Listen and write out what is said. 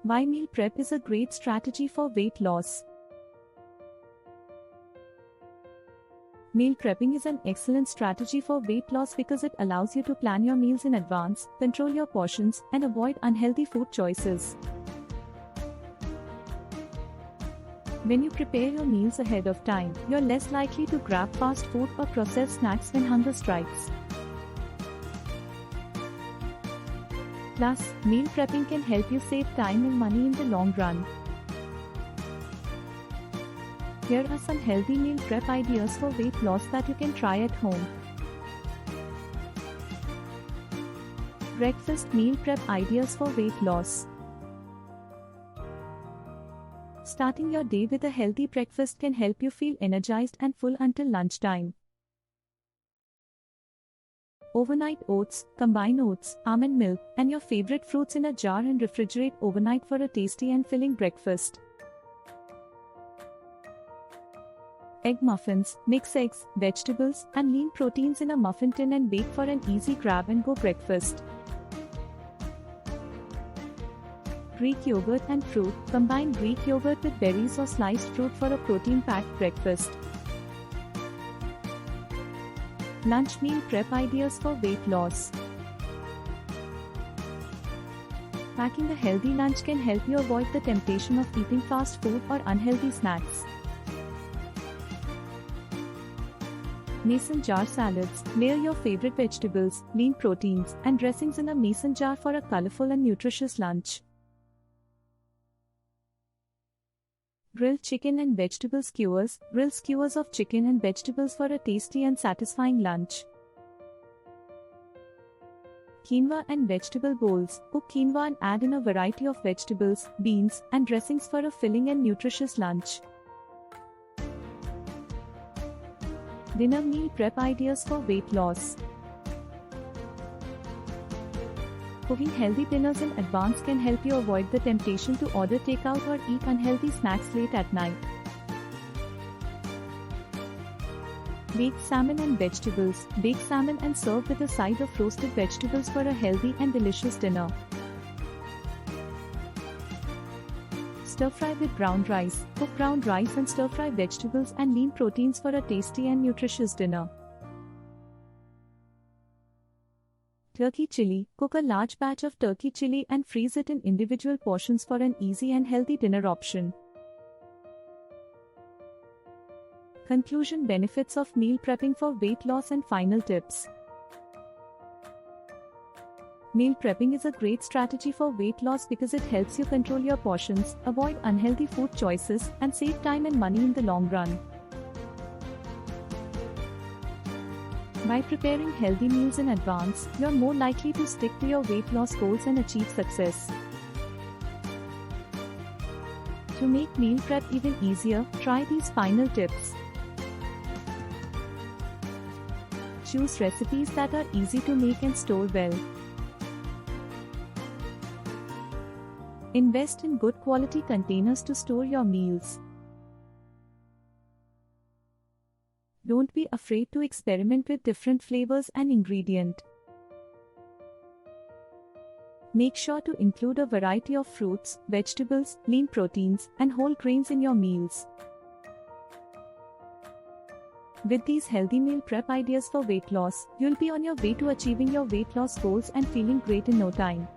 Why meal prep is a great strategy for weight loss. Meal prepping is an excellent strategy for weight loss because it allows you to plan your meals in advance, control your portions, and avoid unhealthy food choices. When you prepare your meals ahead of time, you're less likely to grab fast food or processed snacks when hunger strikes. Plus, meal prepping can help you save time and money in the long run. Here are some healthy meal prep ideas for weight loss that you can try at home. Breakfast meal prep ideas for weight loss. Starting your day with a healthy breakfast can help you feel energized and full until lunchtime. Overnight oats. Combine oats, almond milk, and your favorite fruits in a jar and refrigerate overnight for a tasty and filling breakfast. Egg muffins. Mix eggs, vegetables, and lean proteins in a muffin tin and bake for an easy grab-and-go breakfast. Greek yogurt and fruit. Combine Greek yogurt with berries or sliced fruit for a protein-packed breakfast. Lunch meal prep ideas for weight loss. Packing a healthy lunch can help you avoid the temptation of eating fast food or unhealthy snacks. Mason jar salads. Layer your favorite vegetables, lean proteins, and dressings in a mason jar for a colorful and nutritious lunch. Grilled chicken and vegetable skewers. Grill skewers of chicken and vegetables for a tasty and satisfying lunch. Quinoa and vegetable bowls. Cook quinoa and add in a variety of vegetables, beans, and dressings for a filling and nutritious lunch. Dinner meal prep ideas for weight loss. Cooking healthy dinners in advance can help you avoid the temptation to order takeout or eat unhealthy snacks late at night. Baked salmon and vegetables. Bake salmon and serve with a side of roasted vegetables for a healthy and delicious dinner. Stir-fry with brown rice. Cook brown rice and stir-fry vegetables and lean proteins for a tasty and nutritious dinner. Turkey chili. Cook a large batch of turkey chili and freeze it in individual portions for an easy and healthy dinner option. Conclusion: benefits of meal prepping for weight loss and final tips. Meal prepping is a great strategy for weight loss because it helps you control your portions, avoid unhealthy food choices, and save time and money in the long run. By preparing healthy meals in advance, you're more likely to stick to your weight loss goals and achieve success. To make meal prep even easier, try these final tips. Choose recipes that are easy to make and store well. Invest in good quality containers to store your meals. Don't be afraid to experiment with different flavors and ingredients. Make sure to include a variety of fruits, vegetables, lean proteins, and whole grains in your meals. With these healthy meal prep ideas for weight loss, you'll be on your way to achieving your weight loss goals and feeling great in no time.